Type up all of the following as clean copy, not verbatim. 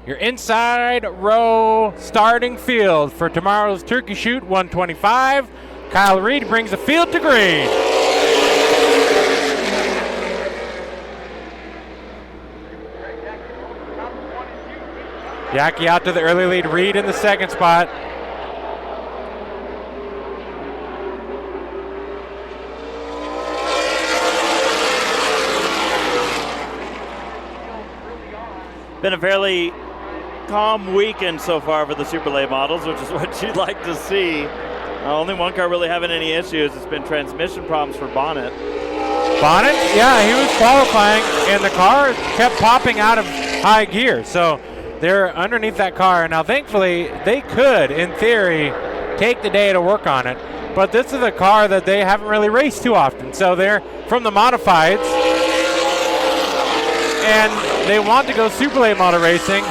your inside row starting field for tomorrow's Turkey Shoot 125. Kyle Reed brings the field to green. Yaki out to the early lead. Reed in the second spot. Been a fairly calm weekend so far for the Super Late models, which is what you'd like to see. Only one car really having any issues. It's been transmission problems for Bonnet. Bonnet, yeah, he was qualifying, and the car kept popping out of high gear. So they're underneath that car. Now, thankfully, they could, in theory, take the day to work on it. But this is a car that they haven't really raced too often. So they're from the modifieds, and they want to go Super Late model racing,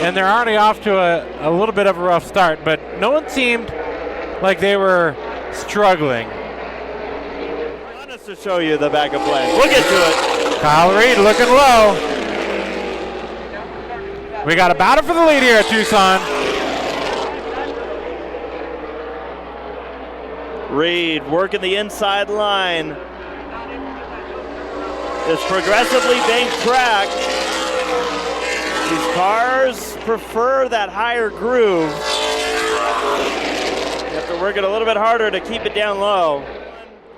and they're already off to a little bit of a rough start. But no one seemed like they were struggling. I want us to show you the backup plan. We'll get to it. Kyle Reed looking low. We got a battle for the lead here at Tucson. Reed working the inside line. This progressively banked track. These cars prefer that higher groove. You have to work it a little bit harder to keep it down low.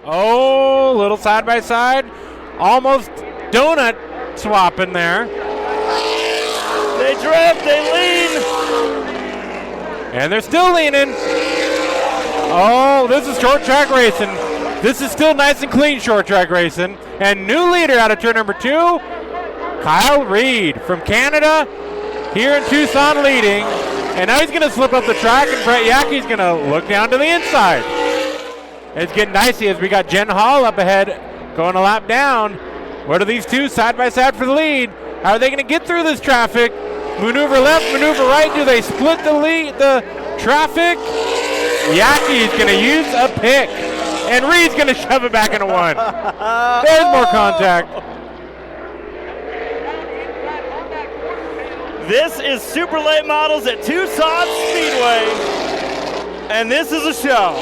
Oh, little side by side. Almost donut swap in there. They drift, they lean. And they're still leaning. Oh, this is short track racing. This is still nice and clean short track racing. And new leader out of turn number 2, Kyle Reed from Canada, here in Tucson leading. And now he's going to slip up the track, and Brett Yackey's going to look down to the inside. It's getting dicey as we got Jen Hall up ahead going a lap down. What are these two side by side for the lead? How are they going to get through this traffic? Maneuver left, maneuver right. Do they split the traffic? Yackey's going to use a pick, and Reed's going to shove it back into one. There's more contact. This is Super Late Models at Tucson Speedway, and this is a show.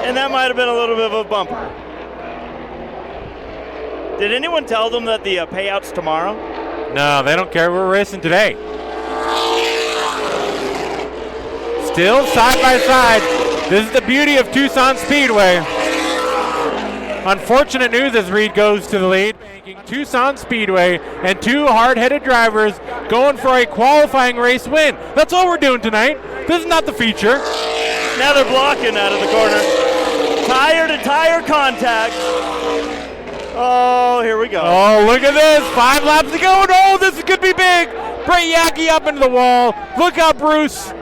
And that might have been a little bit of a bumper. Did anyone tell them that the payout's tomorrow? No, they don't care. We're racing today. Still side by side. This is the beauty of Tucson Speedway. Unfortunate news as Reed goes to the lead. Tucson Speedway and two hard-headed drivers going for a qualifying race win. That's all we're doing tonight. This is not the feature. Now they're blocking out of the corner. Tire to tire contact. Oh, here we go. Oh, look at this. 5 laps to go. Oh, this could be big. Brett Yackey up into the wall. Look out, Bruce.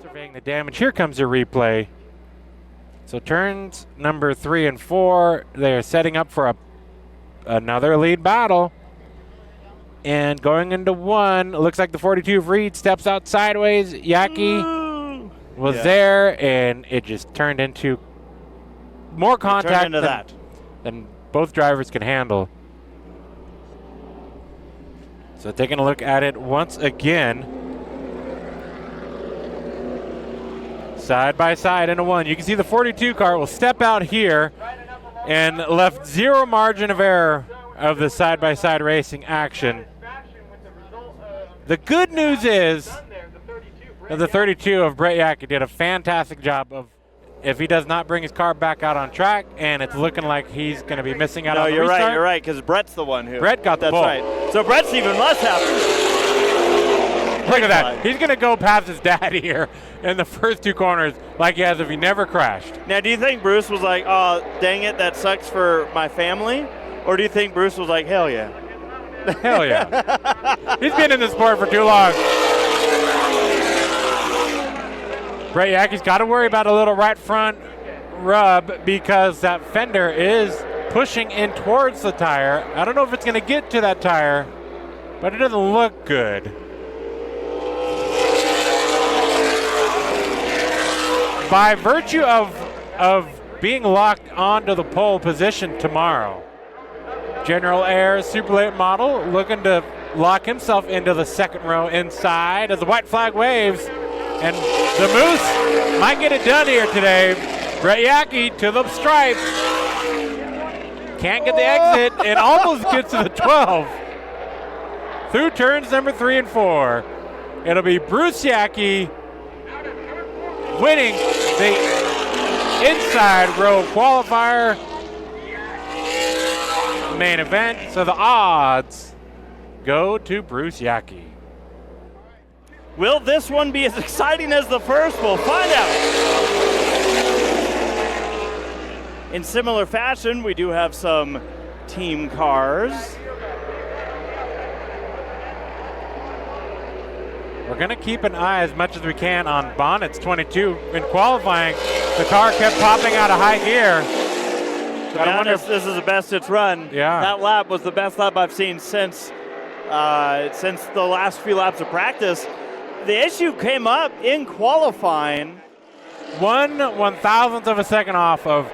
Surveying the damage. Here comes your replay. So turns number 3 and 4, they're setting up for another lead battle. And going into 1, it looks like the 42 of Reed steps out sideways. Yackey was there, and it just turned into more contact than both drivers can handle. So taking a look at it once again. Side by side into 1. You can see the 42 car will step out here and left zero margin of error of the side-by-side racing action. The good news is that the 32 of Brett Yackey did a fantastic job of, if he does not bring his car back out on track, and it's looking like he's going to be missing out on the restart. No, you're right, because Brett's the one who. Brett got the pole. That's right. So Brett's even less happy. Look at that. He's going to go past his dad here in the first 2 corners like he has if he never crashed. Now, do you think Bruce was like, oh, dang it, that sucks for my family? Or do you think Bruce was like, hell yeah? Hell yeah. He's been in the sport for too long. Brett Yackey's got to worry about a little right front rub because that fender is pushing in towards the tire. I don't know if it's going to get to that tire, but it doesn't look good. By virtue of being locked onto the pole position tomorrow, General Air Super Late model looking to lock himself into the second row inside as the white flag waves. And the Moose might get it done here today. Brett Yackey to the stripe. Can't get the exit and almost gets to the 12. Through turns number 3 and 4. It'll be Bruce Yackey winning the inside row qualifier main event. So the odds go to Bruce Yackey. Will this one be as exciting as the first? We'll find out. In similar fashion, we do have some team cars. We're going to keep an eye as much as we can on Bonnet's 22. In qualifying, the car kept popping out of high gear. To be honest, this is the best it's run. Yeah. That lap was the best lap I've seen since the last few laps of practice. The issue came up in qualifying. 1/1000th of a second off of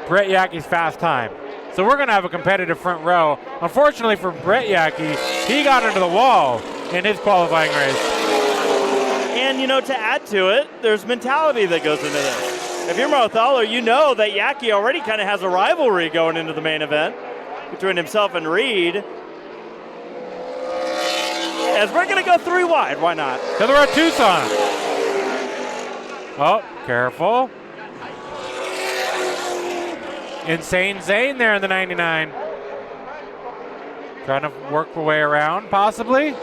Brett Yackey's fast time. So we're going to have a competitive front row. Unfortunately for Brett Yackey, he got into the wall in his qualifying race. And, to add to it, there's mentality that goes into this. If you're Mo Thaler, you know that Yackey already kind of has a rivalry going into the main event between himself and Reed. As we're going to go 3 wide, why not? To the road, Tucson. Oh, careful. Insane Zane there in the 99. Trying to work her way around, possibly.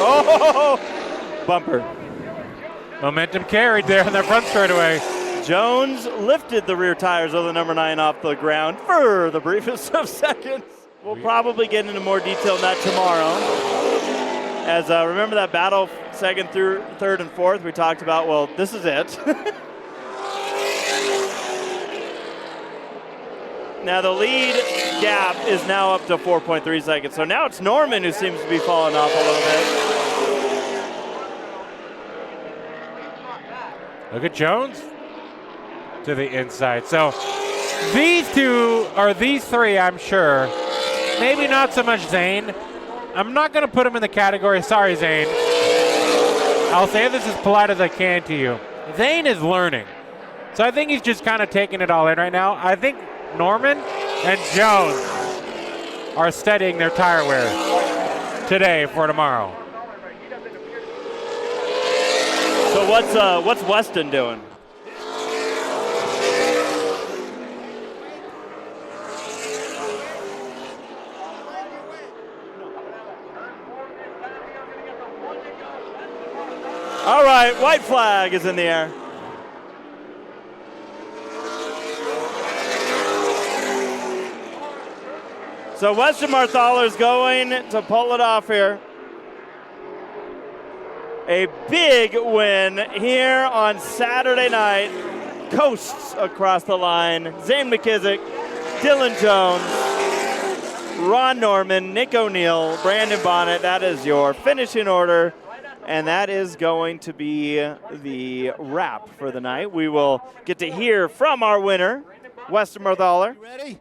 Oh, bumper. Momentum carried there in that front straightaway. Jones lifted the rear tires of the number 9 off the ground for the briefest of seconds. We'll probably get into more detail on that tomorrow. As remember that battle second through third and fourth we talked about? Well, this is it. Now the lead gap is now up to 4.3 seconds. So now it's Norman who seems to be falling off a little bit. Look at Jones to the inside. So these three, I'm sure. Maybe not so much Zane. I'm not going to put him in the category, sorry, Zane. I'll say this as polite as I can to you. Zane is learning. So I think he's just kind of taking it all in right now. I think Norman and Jones are studying their tire wear today for tomorrow. So what's Weston doing? All right, white flag is in the air. So Weston Marthaler is going to pull it off here. A big win here on Saturday night. Coasts across the line. Zane McKissick, Dylan Jones, Ron Norman, Nick O'Neill, Brandon Bonnet. That is your finishing order. And that is going to be the wrap for the night. We will get to hear from our winner, Weston Marthaler. Ready?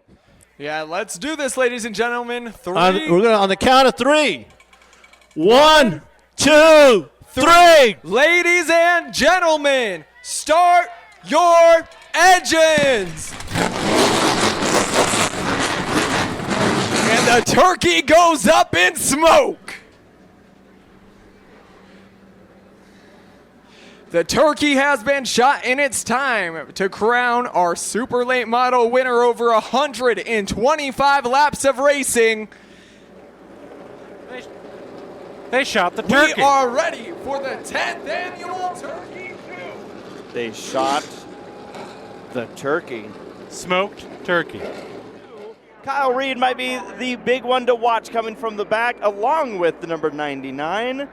Yeah, let's do this, ladies and gentlemen. We're going on the count of 3. 1, 2, 3. Ladies and gentlemen, start your engines. And the turkey goes up in smoke. The turkey has been shot in its time to crown our super late model winner over 125 laps of racing. They shot the turkey. We are ready for the 10th annual Turkey Shoot. They shot the turkey. Smoked turkey. Kyle Reed might be the big one to watch coming from the back, along with the number 99.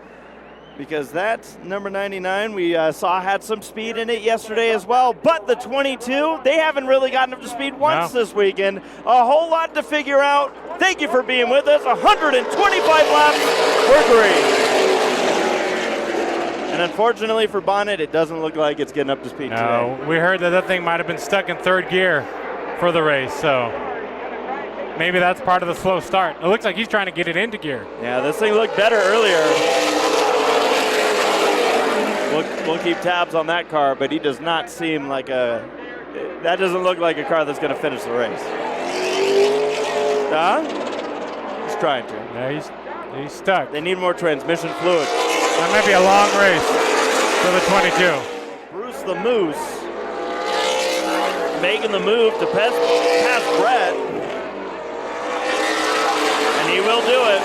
Because that number 99 we saw had some speed in it yesterday as well. But the 22, they haven't really gotten up to speed once this weekend. A whole lot to figure out. Thank you for being with us. 125 laps for green. And And unfortunately for Bonnet, it doesn't look like it's getting up to speed No, today. we heard that thing might have been stuck in third gear for the race, so maybe that's part of the slow start. It looks like he's trying to get it into gear. Yeah, this thing looked better earlier. We'll keep tabs on that car, but he does not seem like that doesn't look like a car that's going to finish the race. Huh? He's trying to. Yeah, he's stuck. They need more transmission fluid. That might be a long race for the 22. Bruce the Moose making the move to pass Brett. And he will do it.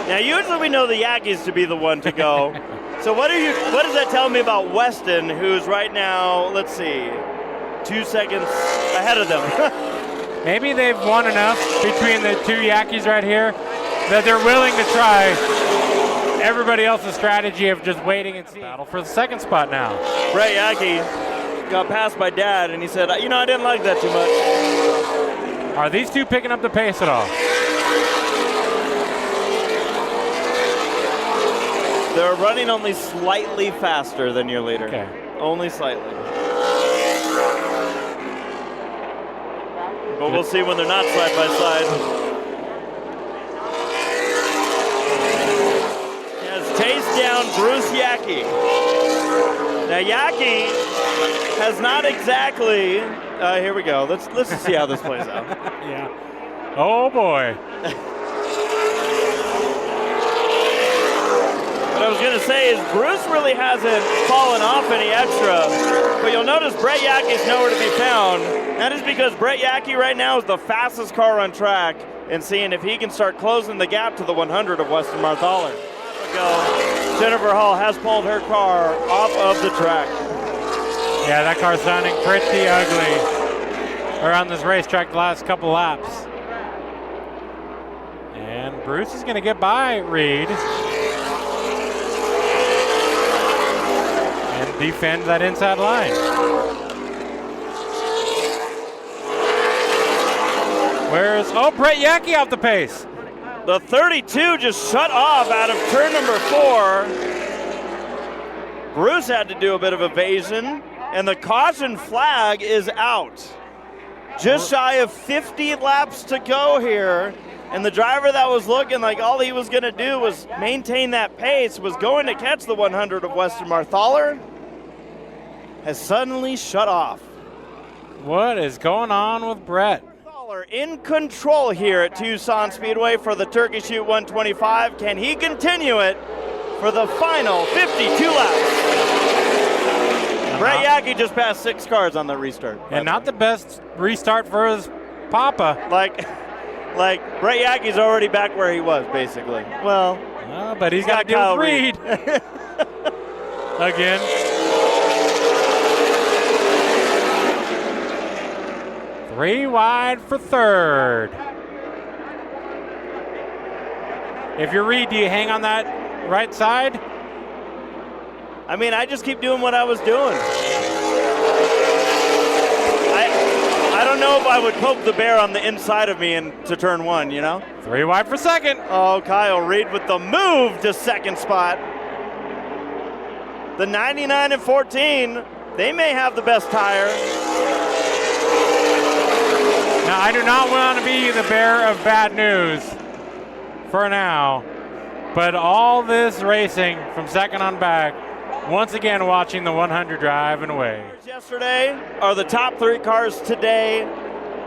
Now, usually we know the Yankees to be the one to go. So what does that tell me about Weston, who's right now, let's see, 2 seconds ahead of them? Maybe they've won enough between the two Yankees right here that they're willing to try everybody else's strategy of just waiting and seeing. Battle for the second spot now. Brett Yankee got passed by Dad, and he said, I didn't like that too much. Are these two picking up the pace at all? They're running only slightly faster than your leader. Okay. Only slightly. But we'll see when they're not side by side. Chase down Bruce Yackey. Now Yackey has not exactly. Here we go. Let's just see how this plays out. Yeah. Oh boy. What I was going to say is Bruce really hasn't fallen off any extra, but you'll notice Brett Yackey's nowhere to be found. That is because Brett Yackey right now is the fastest car on track, and seeing if he can start closing the gap to the 100 of Weston Marthaler. Jennifer Hall has pulled her car off of the track. Yeah, that car's sounding pretty ugly around this racetrack the last couple laps. And Bruce is going to get by Reed and defend that inside line. Brett Yackey off the pace. The 32 just shut off out of turn number 4. Bruce had to do a bit of evasion, and the caution flag is out. Just shy of 50 laps to go here, and the driver that was looking like all he was going to do was maintain that pace, was going to catch the 100 of Weston Marthaler, has suddenly shut off. What is going on with Brett? In control here at Tucson Speedway for the Turkey Shoot 125. Can he continue it for the final 52 laps? Brett Yackey just passed 6 cars on the restart. And not the best restart for his papa. Like Brett Yackey's already back where he was, basically. Well, but he's got to deal with Reed. Again. Three wide for third. If you're Reed, do you hang on that right side? I mean, I just keep doing what I was doing. I don't know if I would poke the bear on the inside of me into turn 1, you know? 3 wide for second. Oh, Kyle Reed with the move to second spot. The 99 and 14, they may have the best tire. Now, I do not want to be the bearer of bad news for now, but all this racing from second on back, once again watching the 100 driving away. Yesterday are the top 3 cars today,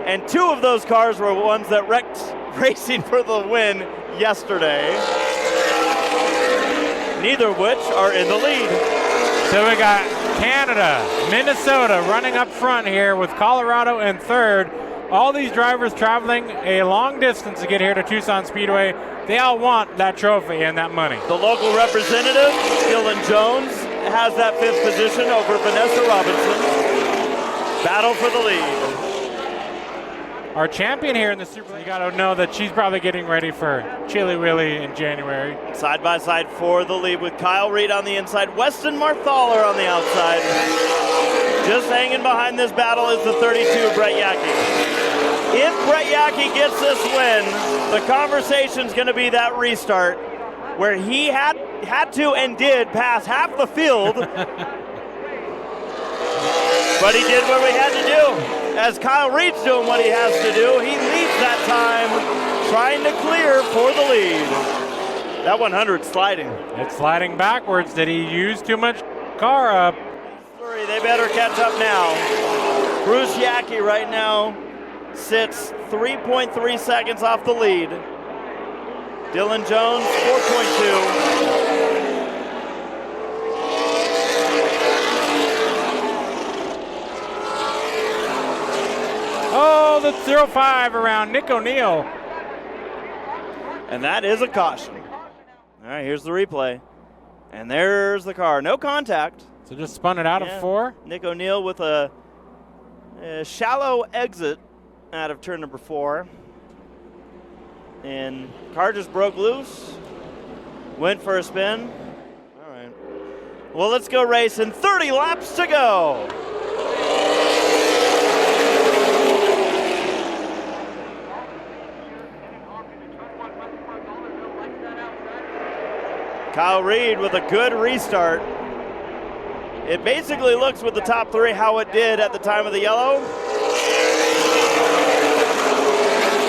and 2 of those cars were ones that wrecked racing for the win yesterday, neither of which are in the lead. So we got Canada, Minnesota running up front here with Colorado in third. All these drivers traveling a long distance to get here to Tucson Speedway. They all want that trophy and that money. The local representative, Dylan Jones, has that 5th position over Vanessa Robinson. Battle for the lead. Our champion here in the Super League, you got to know that she's probably getting ready for Chili Willy in January. Side by side for the lead with Kyle Reed on the inside, Weston Marthaler on the outside. Just hanging behind this battle is the 32, Brett Yackey. If Brett Yackey gets this win, the conversation's going to be that restart. where he had to and did pass half the field. But he did what we had to do. As Kyle Reed's doing what he has to do, he leads that time, trying to clear for the lead. That 100 sliding. It's sliding backwards. Did he use too much car up? They better catch up now. Bruce Yackey right now sits 3.3 seconds off the lead. Dylan Jones, 4.2. Oh, the 0.5 around Nick O'Neill. And that is a caution. All right, here's the replay. And there's the car. No contact. So just spun it out of 4. Nick O'Neill with a shallow exit out of turn number 4. And car just broke loose. Went for a spin. All right. Well, let's go racing. 30 laps to go. Kyle Reed with a good restart. It basically looks with the top 3 how it did at the time of the yellow.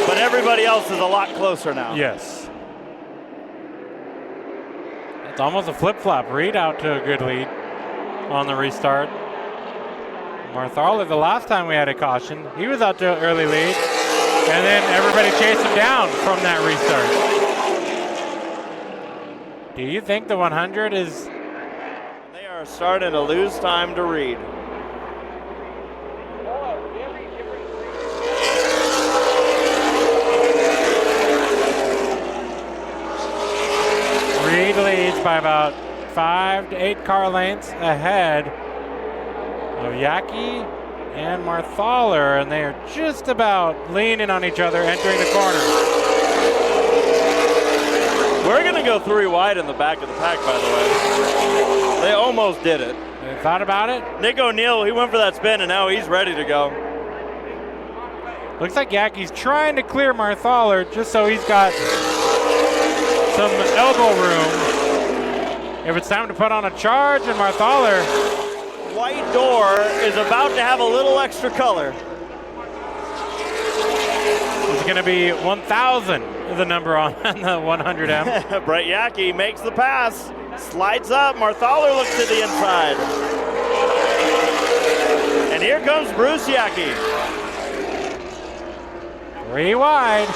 But everybody else is a lot closer now. Yes. It's almost a flip-flop. Reed out to a good lead on the restart. Marthaler, the last time we had a caution, he was out to an early lead. And then everybody chased him down from that restart. Do you think the 100 is... They are starting to lose time to Reed. Reed leads by about 5 to 8 car lengths ahead of Yackey and Marthaler, and they are just about leaning on each other entering the corner. We're going to go 3 wide in the back of the pack, by the way. They almost did it. They thought about it. Nick O'Neill, he went for that spin, and now he's ready to go. Looks like Yackey's trying to clear Marthaler just so he's got some elbow room if it's time to put on a charge, and Marthaler. White door is about to have a little extra color. It's going to be 1,000, the number on the 100M. Brett Yackey makes the pass, slides up. Marthaler looks to the inside. And here comes Bruce Yackey. 3 wide.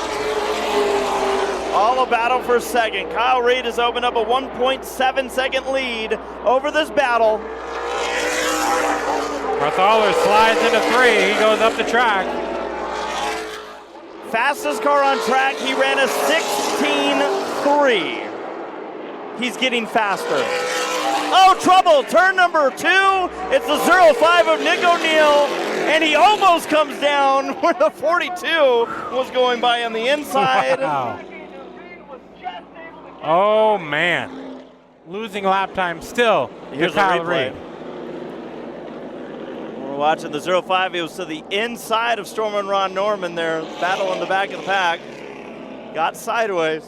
All a battle for second. Kyle Reed has opened up a 1.7 second lead over this battle. Marthaler slides into 3. He goes up the track. Fastest car on track, he ran a 16.3. He's getting faster. Oh, trouble, turn number 2. It's the 0.5 of Nick O'Neill, and he almost comes down where the 42 was going by on the inside. Wow. Oh, man. Losing lap time still to Kyle Reed. We're watching the 0.5. It was to the inside of Storm and Ron Norman there, battle in the back of the pack. Got sideways.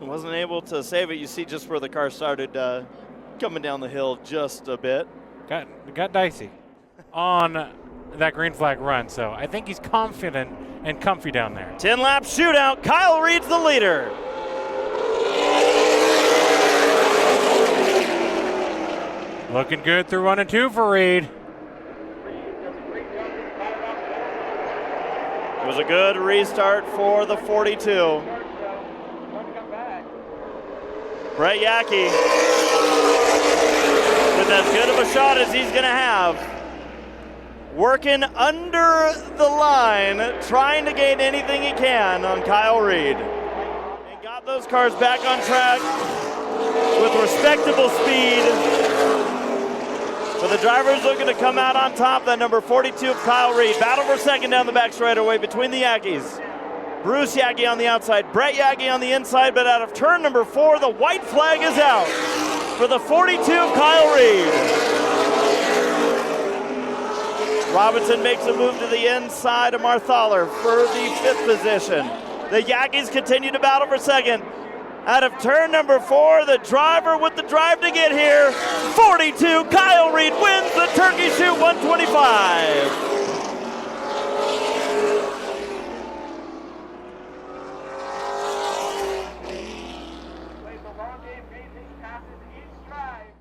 Wasn't able to save it. You see just where the car started coming down the hill just a bit. Got dicey on that green flag run, so I think he's confident and comfy down there. 10-lap shootout. Kyle Reed's the leader. Looking good through 1 and 2 for Reed. It was a good restart for the 42. Brett Yackey with as good of a shot as he's going to have. Working under the line, trying to gain anything he can on Kyle Reed. And got those cars back on track with respectable speed. But the driver's looking to come out on top. That number 42 of Kyle Reed. Battle for second down the back straightaway between the Yackeys. Bruce Yackey on the outside, Brett Yackey on the inside, but out of turn number 4, the white flag is out for the 42 of Kyle Reed. Robinson makes a move to the inside of Marthaler for the 5th position. The Yackeys continue to battle for second. Out of turn number 4, the driver with the drive to get here, 42, Kyle Reed wins the Turkey Shoot 125. Plays a long game, pacing, passes each stride.